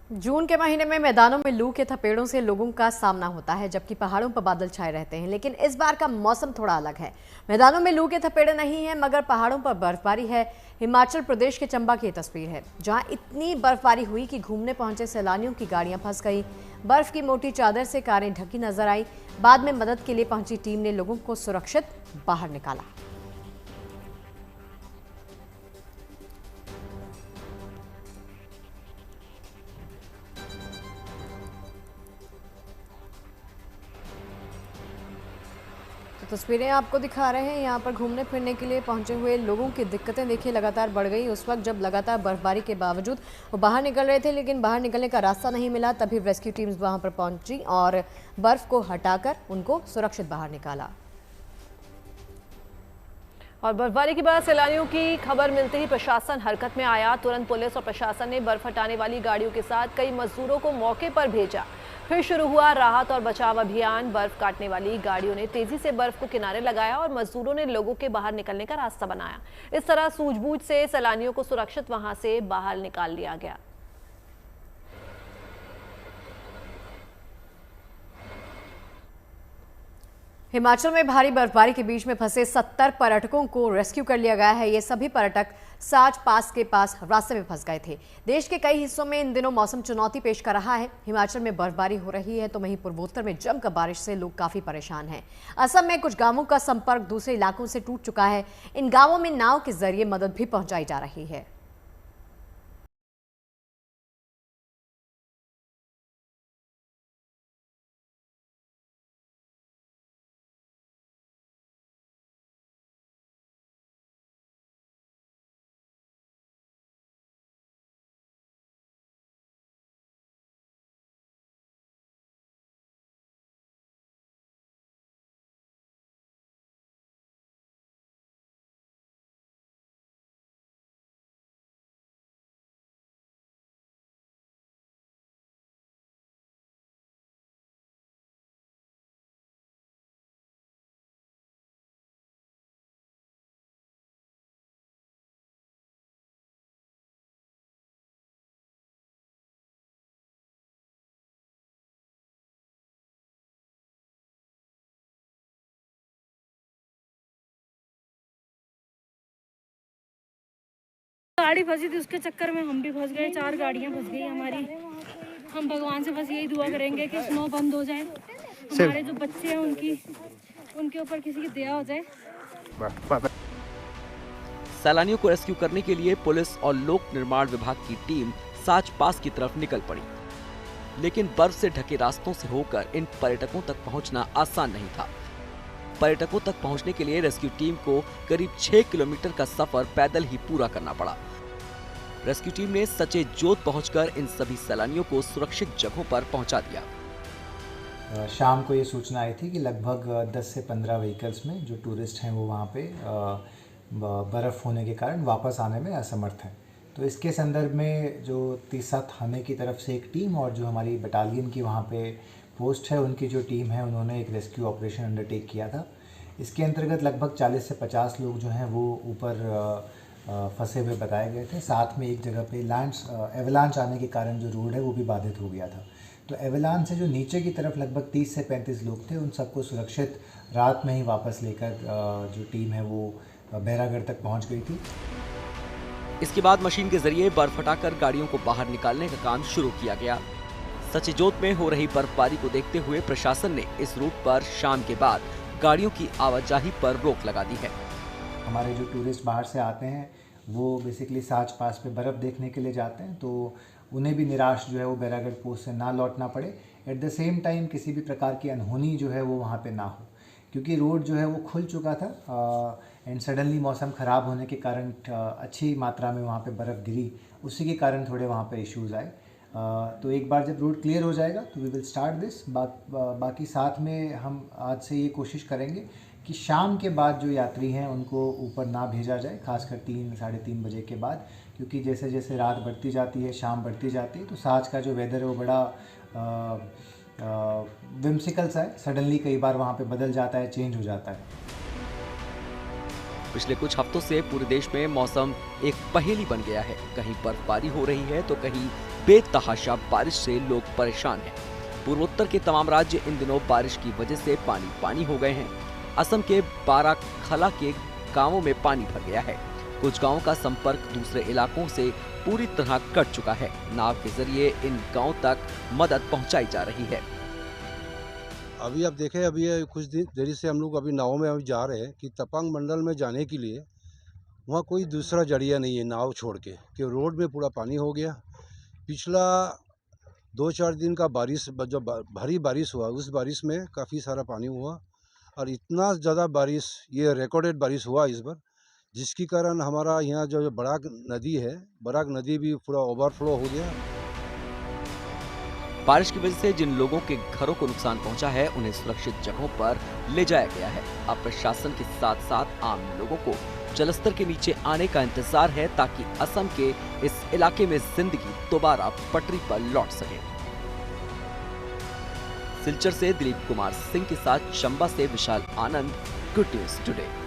जून के महीने में मैदानों में लू के थपेड़ों से लोगों का सामना होता है, जबकि पहाड़ों पर बादल छाए रहते हैं। लेकिन इस बार का मौसम थोड़ा अलग है। मैदानों में लू के थपेड़े नहीं हैं, मगर पहाड़ों पर बर्फबारी है। हिमाचल प्रदेश के चंबा की तस्वीर है, जहां इतनी बर्फबारी हुई कि घूमने पहुंचे सैलानियों की गाड़ियां फंस गई। बर्फ की मोटी चादर से कारें ढकी नजर आई। बाद में मदद के लिए पहुंची टीम ने लोगों को सुरक्षित बाहर निकाला। तो तस्वीरें आपको दिखा रहे हैं। यहाँ पर घूमने फिरने के लिए पहुंचे हुए लोगों की दिक्कतें देखिए लगातार बढ़ गई। उस वक्त जब लगातार बर्फबारी के बावजूद वो बाहर निकल रहे थे, लेकिन बाहर निकलने का रास्ता नहीं मिला, तभी रेस्क्यू टीम्स वहां पर पहुंची और बर्फ को हटाकर उनको सुरक्षित बाहर निकाला। और बर्फबारी के बाद सैलानियों की खबर मिलते ही प्रशासन हरकत में आया। तुरंत पुलिस और प्रशासन ने बर्फ हटाने वाली गाड़ियों के साथ कई मजदूरों को मौके पर भेजा। फिर शुरू हुआ राहत और बचाव अभियान। बर्फ काटने वाली गाड़ियों ने तेजी से बर्फ को किनारे लगाया और मजदूरों ने लोगों के बाहर निकलने का रास्ता बनाया। इस तरह सूझबूझ से सैलानियों को सुरक्षित वहां से बाहर निकाल लिया गया। हिमाचल में भारी बर्फबारी के बीच में फंसे 70 पर्यटकों को रेस्क्यू कर लिया गया है। ये सभी पर्यटक साच पास के पास रास्ते में फंस गए थे। देश के कई हिस्सों में इन दिनों मौसम चुनौती पेश कर रहा है। हिमाचल में बर्फबारी हो रही है तो वहीं पूर्वोत्तर में जमकर बारिश से लोग काफी परेशान हैं। असम में कुछ गांवों का संपर्क दूसरे इलाकों से टूट चुका है। इन गांवों में नाव के जरिए मदद भी पहुंचाई जा रही है। गाड़ी फंसी थी, उसके चक्कर में हम भी फंस गए। 4 गाड़ियां फंस गई हमारी। हम भगवान से बस यही दुआ करेंगे कि स्नो बंद हो जाए, हमारे जो बच्चे हैं उनके ऊपर किसी की दया हो जाए। सैलानियों को रेस्क्यू करने के लिए पुलिस और लोक निर्माण विभाग की टीम साच पास की तरफ निकल पड़ी, लेकिन बर्फ से ढके रास्तों से होकर इन पर्यटकों तक पहुंचना आसान नहीं था। पर्यटकों तक पहुंचने के लिए रेस्क्यू टीम को करीब 6 किलोमीटर का सफर पैदल ही पूरा करना पड़ा। रेस्क्यू टीम ने सचेत जोत पहुंचकर इन सभी सैलानियों को सुरक्षित जगहों पर पहुंचा दिया। शाम को ये सूचना आई थी कि लगभग 10 से 15 व्हीकल्स में जो टूरिस्ट हैं वो वहाँ पे बर्फ़ होने के कारण वापस आने में असमर्थ हैं। तो इसके संदर्भ में जो तीसा थाने की तरफ से एक टीम और जो हमारी बटालियन की वहाँ पे पोस्ट है, उनकी जो टीम है, उन्होंने एक रेस्क्यू ऑपरेशन अंडरटेक किया था। इसके अंतर्गत लगभग 40 से 50 लोग जो हैं वो ऊपर फंसे हुए बताए गए थे। साथ में एक जगह पे एवलांच आने के कारण जो रोड है वो भी बाधित हो गया था। तो एवलांच से जो नीचे की तरफ लगभग 30 से 35 लोग थे, उन सबको सुरक्षित रात में ही वापस लेकर जो टीम है वो बैरागढ़ तक पहुंच गई थी। इसके बाद मशीन के जरिए बर्फ हटाकर गाड़ियों को बाहर निकालने का काम शुरू किया गया। सचेजोत में हो रही बर्फबारी को देखते हुए प्रशासन ने इस रूट पर शाम के बाद गाड़ियों की आवाजाही पर रोक लगा दी है। हमारे जो टूरिस्ट बाहर से आते हैं वो बेसिकली साच पास पे बर्फ़ देखने के लिए जाते हैं, तो उन्हें भी निराश जो है वो बैरागढ़ पोस्ट से ना लौटना पड़े। एट द सेम टाइम किसी भी प्रकार की अनहोनी जो है वो वहाँ पे ना हो, क्योंकि रोड जो है वो खुल चुका था एंड सडनली मौसम ख़राब होने के कारण अच्छी मात्रा में वहाँ पे बर्फ़ गिरी, उसी के कारण थोड़े वहाँ पे इश्यूज़ आए। तो एक बार जब रोड क्लियर हो जाएगा तो वी विल स्टार्ट दिस। बाकी साथ में हम आज से ये कोशिश करेंगे कि शाम के बाद जो यात्री हैं उनको ऊपर ना भेजा जाए, खासकर 3 साढ़े 3 बजे के बाद, क्योंकि जैसे जैसे रात बढ़ती जाती है, शाम बढ़ती जाती है, तो साच का जो वेदर है वो बड़ा विम्सिकल सा है। सडनली कई बार वहाँ पे बदल जाता है, चेंज हो जाता है। पिछले कुछ हफ्तों से पूरे देश में मौसम एक पहेली बन गया है। कहीं बर्फबारी हो रही है तो कहीं बेतहाशा बारिश से लोग परेशान हैं। पूर्वोत्तर के तमाम राज्य इन दिनों बारिश की वजह से पानी पानी हो गए हैं। असम के बाराखला के गांवों में पानी भर गया है। कुछ गांवों का संपर्क दूसरे इलाकों से पूरी तरह कट चुका है। नाव के जरिए इन गांवों तक मदद पहुंचाई जा रही है। अभी आप देखें, अभी कुछ दिन देरी से हम लोग अभी नाव में अभी जा रहे हैं कि तपांग मंडल में जाने के लिए वहाँ कोई दूसरा जरिया नहीं है नाव छोड़ के, कि रोड में पूरा पानी हो गया। पिछला 2-4 दिन का बारिश, जो भारी बारिश हुआ, उस बारिश में काफ़ी सारा पानी हुआ और इतना ज़्यादा बारिश, ये रिकॉर्डेड बारिश हुआ इस बार, जिसके कारण हमारा यहाँ जो बराक नदी है, बराक नदी भी पूरा ओवरफ्लो हो गया। बारिश की वजह से जिन लोगों के घरों को नुकसान पहुंचा है, उन्हें सुरक्षित जगहों पर ले जाया गया है। अब प्रशासन के साथ साथ आम लोगों को जलस्तर के नीचे आने का इंतजार है, ताकि असम के इस इलाके में जिंदगी दोबारा पटरी पर लौट सके। सिलचर से दिलीप कुमार सिंह के साथ चंबा से विशाल आनंद, गुड न्यूज टुडे।